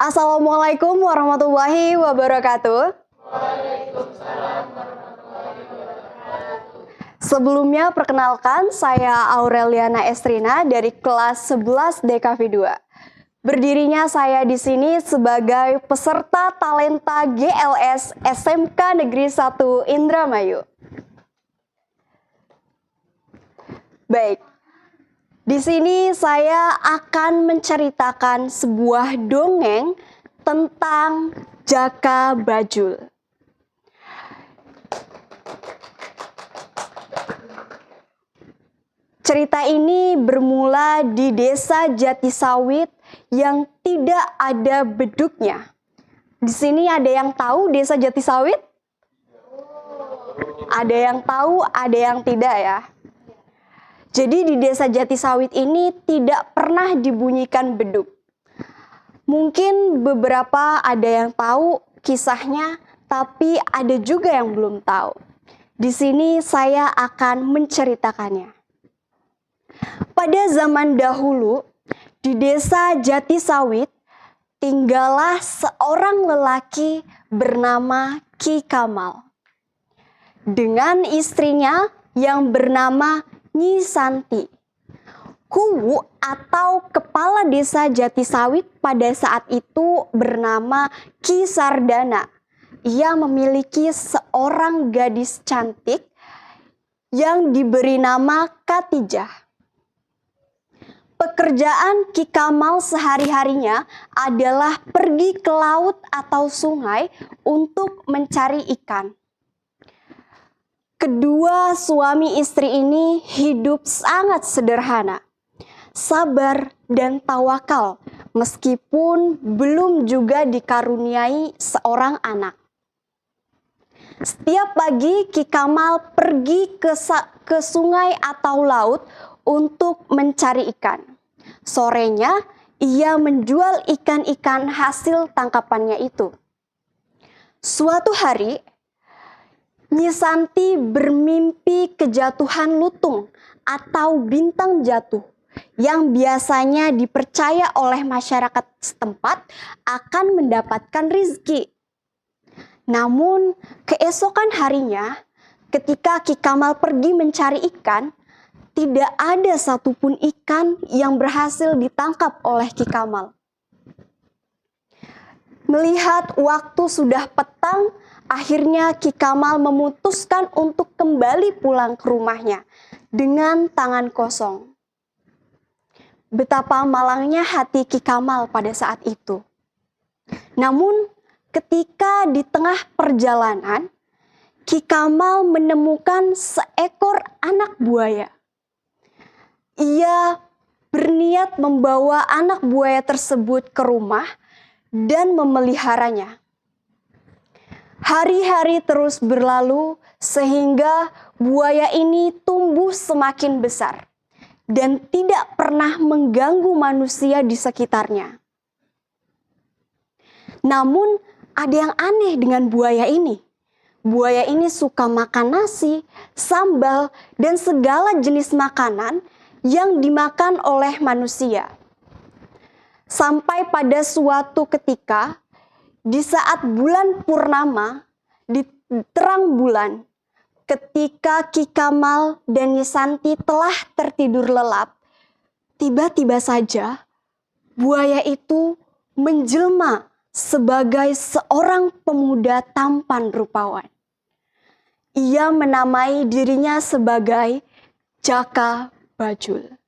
Assalamualaikum warahmatullahi wabarakatuh. Sebelumnya perkenalkan, saya Aureliana Estrina dari kelas 11 DKV 2. Berdirinya saya di sini sebagai peserta talenta GLS SMK Negeri 1 Indramayu. Baik, di sini saya akan menceritakan sebuah dongeng tentang Jaka Bajul. Cerita ini bermula di desa Jatisawit yang tidak ada beduknya. Di sini ada yang tahu desa Jatisawit? Ada yang tahu, ada yang tidak ya. Jadi di desa Jatisawit ini tidak pernah dibunyikan beduk. Mungkin beberapa ada yang tahu kisahnya, tapi ada juga yang belum tahu. Di sini saya akan menceritakannya. Pada zaman dahulu, di desa Jatisawit, tinggallah seorang lelaki bernama Ki Kamal. Dengan istrinya yang bernama Nyi Santi. Kuwu atau kepala desa Jatisawit pada saat itu bernama Ki Sardana. Ia memiliki seorang gadis cantik yang diberi nama Katijah. Pekerjaan Ki Kamal sehari-harinya adalah pergi ke laut atau sungai untuk mencari ikan. Kedua suami istri ini hidup sangat sederhana, sabar dan tawakal meskipun belum juga dikaruniai seorang anak. Setiap pagi Ki Kamal pergi ke sungai atau laut untuk mencari ikan. Sorenya ia menjual ikan-ikan hasil tangkapannya itu. Suatu hari Nyi Santi bermimpi kejatuhan lutung atau bintang jatuh yang biasanya dipercaya oleh masyarakat setempat akan mendapatkan rizki. Namun keesokan harinya ketika Ki Kamal pergi mencari ikan, tidak ada satupun ikan yang berhasil ditangkap oleh Ki Kamal. Melihat waktu sudah petang, akhirnya Ki Kamal memutuskan untuk kembali pulang ke rumahnya dengan tangan kosong. Betapa malangnya hati Ki Kamal pada saat itu. Namun ketika di tengah perjalanan, Ki Kamal menemukan seekor anak buaya. Ia berniat membawa anak buaya tersebut ke rumah dan memeliharanya. Hari-hari terus berlalu sehingga buaya ini tumbuh semakin besar dan tidak pernah mengganggu manusia di sekitarnya. Namun ada yang aneh dengan buaya ini. Buaya ini suka makan nasi, sambal, dan segala jenis makanan yang dimakan oleh manusia. Sampai pada suatu ketika, di saat bulan purnama, di terang bulan, ketika Ki Kamal dan Nyi Santi telah tertidur lelap, tiba-tiba saja buaya itu menjelma sebagai seorang pemuda tampan rupawan. Ia menamai dirinya sebagai Jaka Bajul.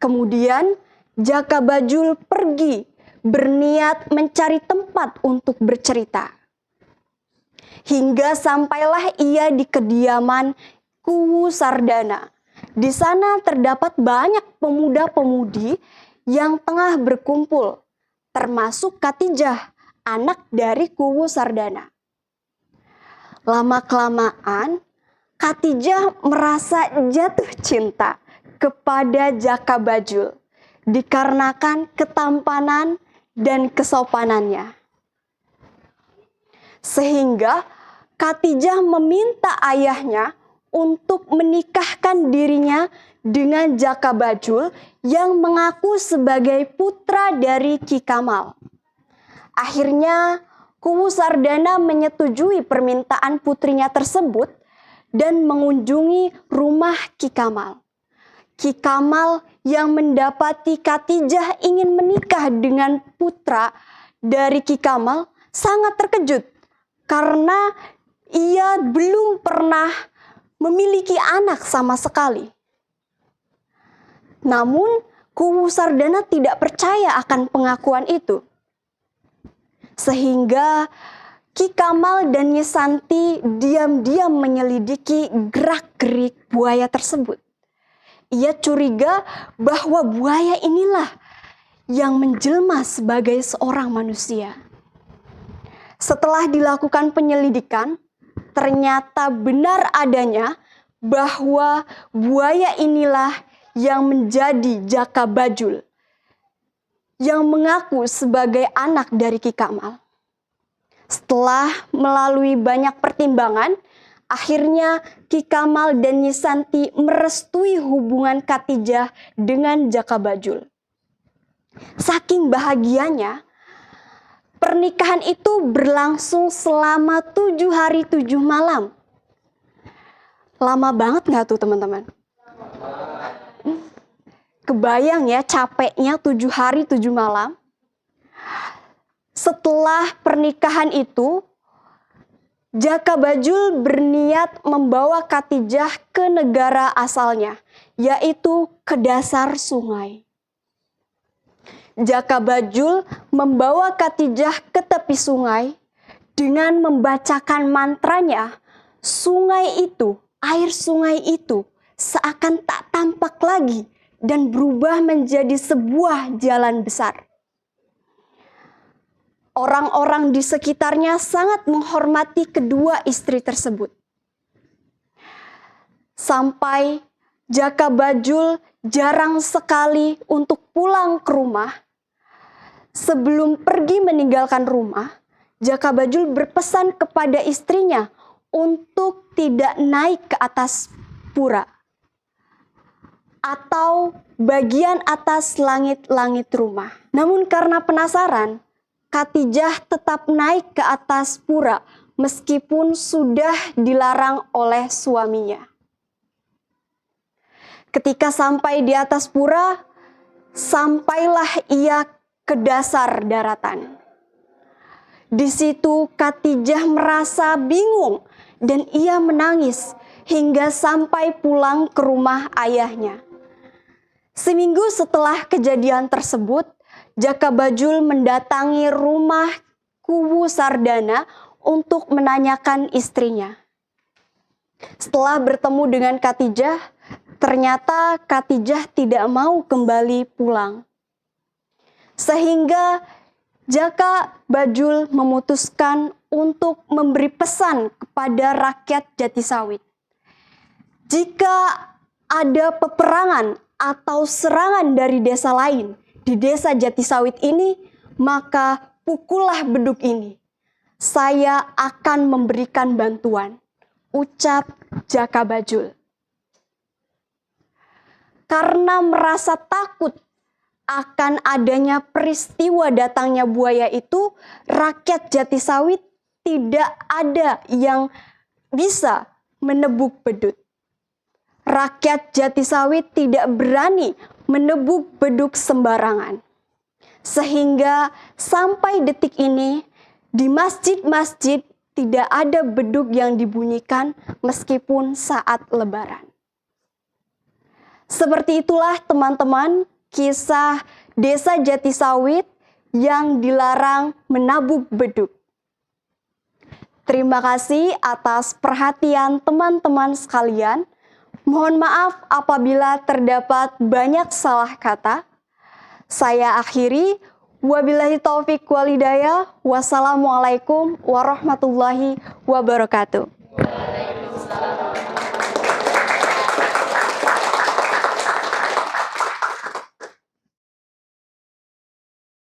Kemudian Jaka Bajul pergi berniat mencari tempat untuk bercerita. Hingga sampailah ia di kediaman Kuwu Sardana. Di sana terdapat banyak pemuda-pemudi yang tengah berkumpul, termasuk Katijah, anak dari Kuwu Sardana. Lama-kelamaan, Katijah merasa jatuh cinta kepada Jaka Bajul dikarenakan ketampanan dan kesopanannya. Sehingga Katijah meminta ayahnya untuk menikahkan dirinya dengan Jaka Bajul yang mengaku sebagai putra dari Ki Kamal. Akhirnya Kuwu Sardana menyetujui permintaan putrinya tersebut dan mengunjungi rumah Ki Kamal. Ki Kamal yang mendapati Khadijah ingin menikah dengan putra dari Ki Kamal sangat terkejut karena ia belum pernah memiliki anak sama sekali. Namun Kuwu Sardana tidak percaya akan pengakuan itu. Sehingga Ki Kamal dan Nyi Santi diam-diam menyelidiki gerak-gerik buaya tersebut. Ia curiga bahwa buaya inilah yang menjelma sebagai seorang manusia. Setelah dilakukan penyelidikan, ternyata benar adanya bahwa buaya inilah yang menjadi Jaka Bajul yang mengaku sebagai anak dari Ki Kamal. Setelah melalui banyak pertimbangan, akhirnya Ki Kamal dan Nyi Santi merestui hubungan Khadijah dengan Jaka Bajul. Saking bahagianya, pernikahan itu berlangsung selama 7 hari 7 malam. Lama banget gak tuh teman-teman? Kebayang ya capeknya 7 hari 7 malam. Setelah pernikahan itu, Jaka Bajul berniat membawa Khadijah ke negara asalnya, yaitu ke dasar sungai. Jaka Bajul membawa Khadijah ke tepi sungai dengan membacakan mantranya. Air sungai itu seakan tak tampak lagi dan berubah menjadi sebuah jalan besar. Orang-orang di sekitarnya sangat menghormati kedua istri tersebut. Sampai Jaka Bajul jarang sekali untuk pulang ke rumah. Sebelum pergi meninggalkan rumah, Jaka Bajul berpesan kepada istrinya untuk tidak naik ke atas pura atau bagian atas langit-langit rumah. Namun karena penasaran, Khadijah tetap naik ke atas pura meskipun sudah dilarang oleh suaminya. Ketika sampai di atas pura, sampailah ia ke dasar daratan. Di situ Khadijah merasa bingung dan ia menangis hingga sampai pulang ke rumah ayahnya. Seminggu setelah kejadian tersebut, Jaka Bajul mendatangi rumah Kuwu Sardana untuk menanyakan istrinya. Setelah bertemu dengan Khadijah, ternyata Khadijah tidak mau kembali pulang. Sehingga Jaka Bajul memutuskan untuk memberi pesan kepada rakyat Jatisawit. Jika ada peperangan atau serangan dari desa lain di desa Jatisawit ini, maka pukullah beduk ini. Saya akan memberikan bantuan, ucap Jaka Bajul. Karena merasa takut akan adanya peristiwa datangnya buaya itu, rakyat Jatisawit tidak ada yang bisa menebuk beduk. Rakyat Jatisawit tidak berani menebuk beduk sembarangan. Sehingga sampai detik ini di masjid-masjid tidak ada beduk yang dibunyikan meskipun saat lebaran. Seperti itulah teman-teman kisah desa Jatisawit yang dilarang menabuk beduk. Terima kasih atas perhatian teman-teman sekalian. Mohon maaf apabila terdapat banyak salah kata. Saya akhiri. Wabillahi taufik wal hidayah. Wassalamualaikum warahmatullahi wabarakatuh.